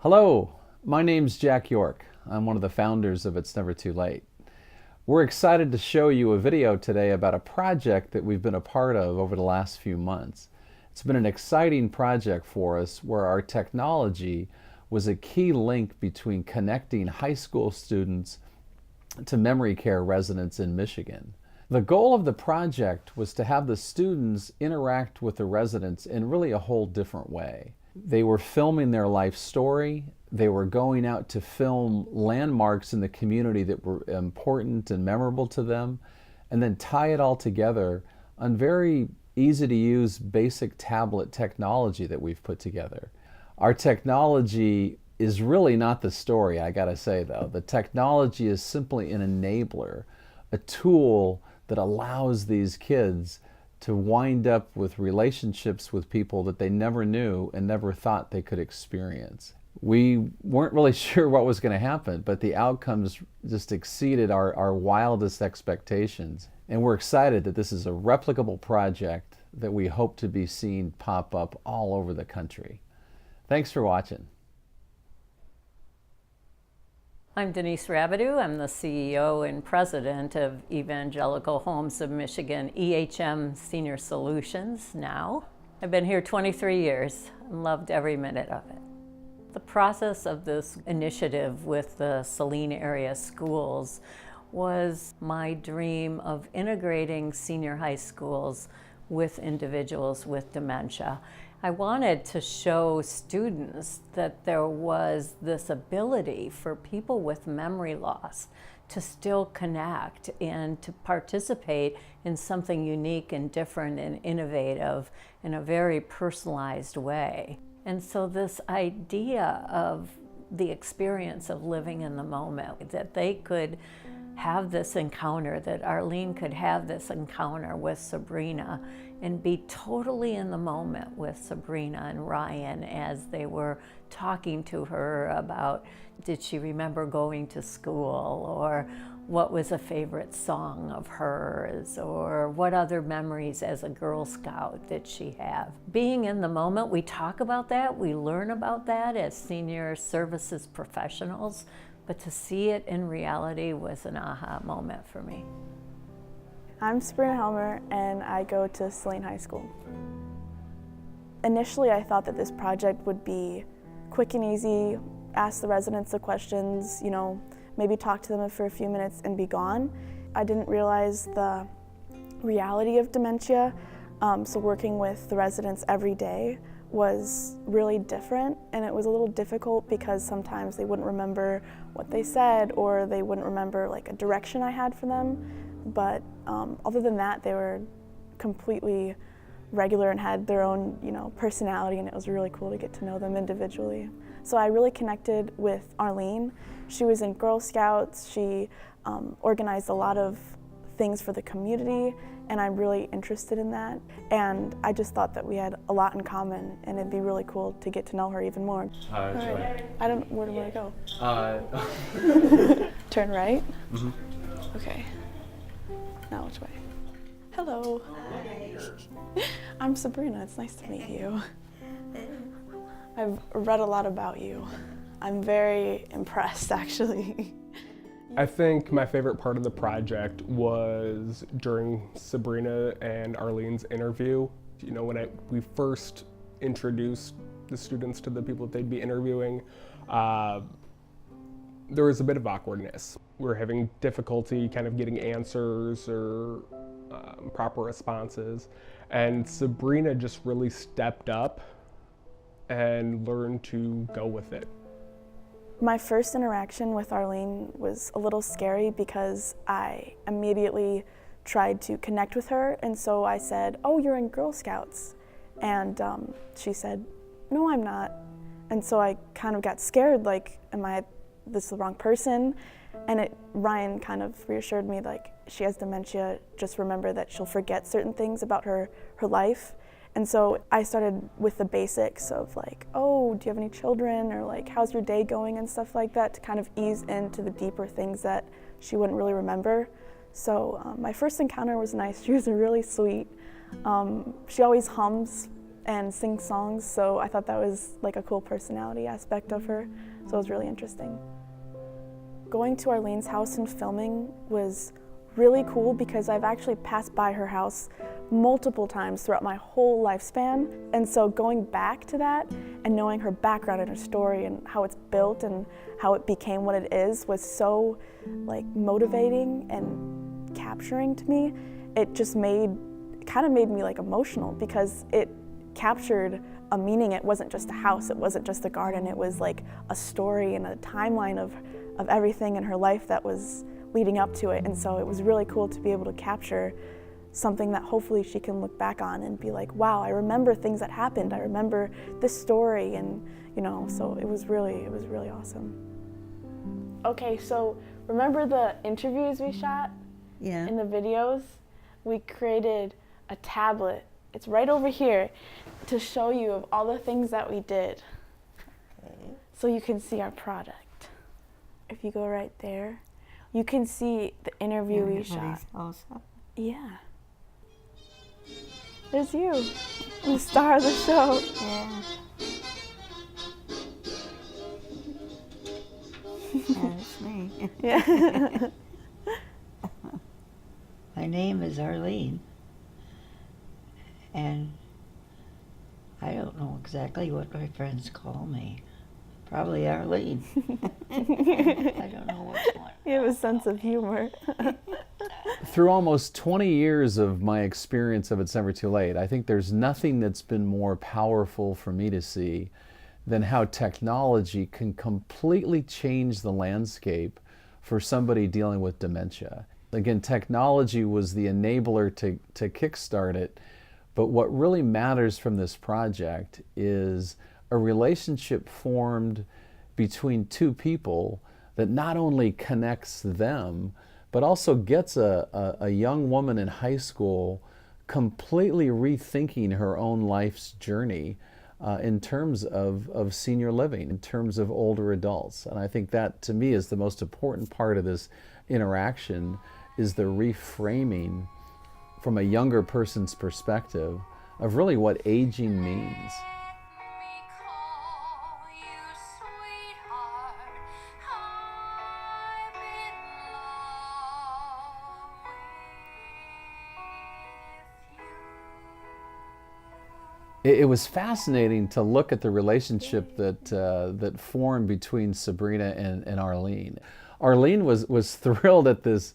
Hello, my name's Jack York. I'm one of the founders of It's Never Too Late. We're excited to show you a video today about a project that we've been a part of over the last few months. It's been an exciting project for us where our technology was a key link between connecting high school students to memory care residents in Michigan. The goal of the project was to have the students interact with the residents in really a whole different way. They were filming their life story. They were going out to film landmarks in the community that were important and memorable to them, and then tie it all together on very easy to use basic tablet technology that we've put together. Our technology is really not the story, I gotta say though. The technology is simply an enabler, a tool that allows these kids to wind up with relationships with people that they never knew and never thought they could experience. We weren't really sure what was going to happen, but the outcomes just exceeded our wildest expectations. And we're excited that this is a replicable project that we hope to be seen pop up all over the country. Thanks for watching. I'm Denise Rabideau. I'm the CEO and president of Evangelical Homes of Michigan, EHM Senior Solutions now. I've been here 23 years and loved every minute of it. The process of this initiative with the Saline area schools was my dream of integrating senior high schools with individuals with dementia. I wanted to show students that there was this ability for people with memory loss to still connect and to participate in something unique and different and innovative in a very personalized way. And so this idea of the experience of living in the moment, that they could have this encounter, that Arlene could have this encounter with Sabrina and be totally in the moment with Sabrina and Ryan as they were talking to her about, did she remember going to school, or what was a favorite song of hers, or what other memories as a Girl Scout did she have. Being in the moment, we talk about that, we learn about that as senior services professionals, but to see it in reality was an aha moment for me. I'm Sabrina Helmer and I go to Saline High School. Initially I thought that this project would be quick and easy, ask the residents the questions, maybe talk to them for a few minutes and be gone. I didn't realize the reality of dementia, so working with the residents every day was really different, and it was a little difficult because sometimes they wouldn't remember what they said or they wouldn't remember like a direction I had for them. But other than that, they were completely regular and had their own personality, and it was really cool to get to know them individually. So I really connected with Arlene. She was in Girl Scouts, she organized a lot of things for the community, and I'm really interested in that. And I just thought that we had a lot in common, and it'd be really cool to get to know her even more. Right. Where do I go? Turn right? Mm-hmm. Okay. Now which way? Hello. Hi. I'm Sabrina, it's nice to meet you. I've read a lot about you. I'm very impressed, actually. I think my favorite part of the project was during Sabrina and Arlene's interview. When we first introduced the students to the people that they'd be interviewing, there was a bit of awkwardness. We were having difficulty kind of getting answers or proper responses, and Sabrina just really stepped up and learned to go with it. My first interaction with Arlene was a little scary because I immediately tried to connect with her, and so I said, "Oh, you're in Girl Scouts," and she said, "No, I'm not," and so I kind of got scared, like, am I the wrong person? And Ryan kind of reassured me, like, she has dementia, just remember that she'll forget certain things about her life. And so I started with the basics of like, oh, do you have any children? Or like, how's your day going and stuff like that, to kind of ease into the deeper things that she wouldn't really remember. So my first encounter was nice. She was really sweet. She always hums and sing songs, so I thought that was like a cool personality aspect of her, so it was really interesting. Going to Arlene's house and filming was really cool because I've actually passed by her house multiple times throughout my whole lifespan, and so going back to that and knowing her background and her story and how it's built and how it became what it is was so like motivating and capturing to me. It just kind of made me like emotional because it captured a meaning. It wasn't just a house, it wasn't just a garden, it was like a story and a timeline of everything in her life that was leading up to it. And so it was really cool to be able to capture something that hopefully she can look back on and be like, wow, I remember things that happened, I remember this story, and so it was really awesome. Okay, so remember the interviews we shot? Yeah. In the videos? We created a tablet, it's right over here, to show you of all the things that we did. Okay. So you can see our product. If you go right there, you can see the interview we shot. Also. Yeah. There's you, the star of the show. Yeah. That's me. Yeah. My name is Arlene, and I don't know exactly what my friends call me. Probably Arlene. I don't know what's going on. You have a sense of humor. Through almost 20 years of my experience of It's Never Too Late, I think there's nothing that's been more powerful for me to see than how technology can completely change the landscape for somebody dealing with dementia. Again, technology was the enabler to kickstart it, but what really matters from this project is a relationship formed between two people that not only connects them, but also gets a young woman in high school completely rethinking her own life's journey in terms of senior living, in terms of older adults. And I think that, to me, is the most important part of this interaction, is the reframing from a younger person's perspective of really what aging means. It was fascinating to look at the relationship that formed between Sabrina and Arlene. Arlene was thrilled at this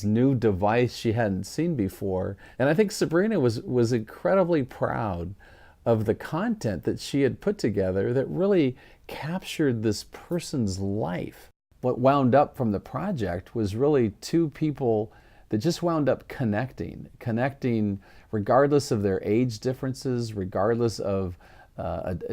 new device she hadn't seen before, and I think Sabrina was incredibly proud of the content that she had put together that really captured this person's life. What wound up from the project was really two people that just wound up connecting regardless of their age differences, regardless of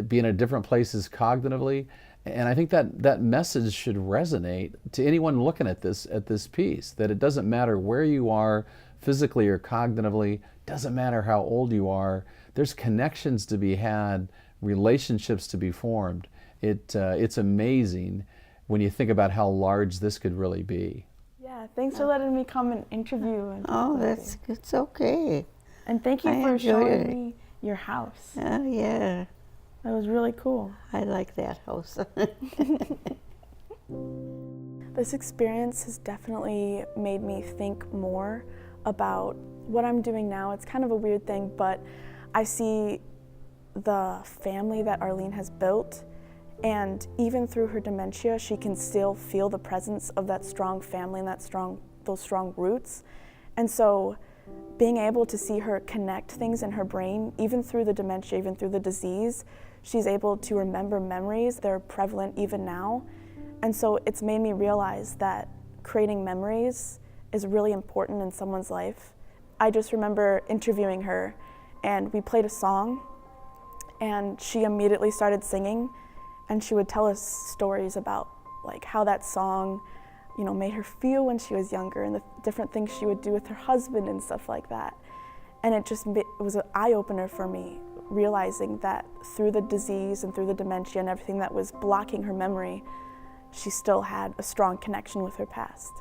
being at different places cognitively. And I think that message should resonate to anyone looking at this piece, that it doesn't matter where you are physically or cognitively, doesn't matter how old you are, there's connections to be had, relationships to be formed. It's amazing when you think about how large this could really be. Yeah, thanks for letting me come and interview. Oh, it's okay. And thank you for showing me your house. Oh, yeah. That was really cool. I like that house. This experience has definitely made me think more about what I'm doing now. It's kind of a weird thing, but I see the family that Arlene has built, and even through her dementia, she can still feel the presence of that strong family and those strong roots. And so being able to see her connect things in her brain, even through the dementia, even through the disease, she's able to remember memories that are prevalent even now. And so it's made me realize that creating memories is really important in someone's life. I just remember interviewing her, and we played a song, and she immediately started singing, and she would tell us stories about like how that song made her feel when she was younger, and the different things she would do with her husband and stuff like that. And it was an eye-opener for me, realizing that through the disease and through the dementia and everything that was blocking her memory, she still had a strong connection with her past.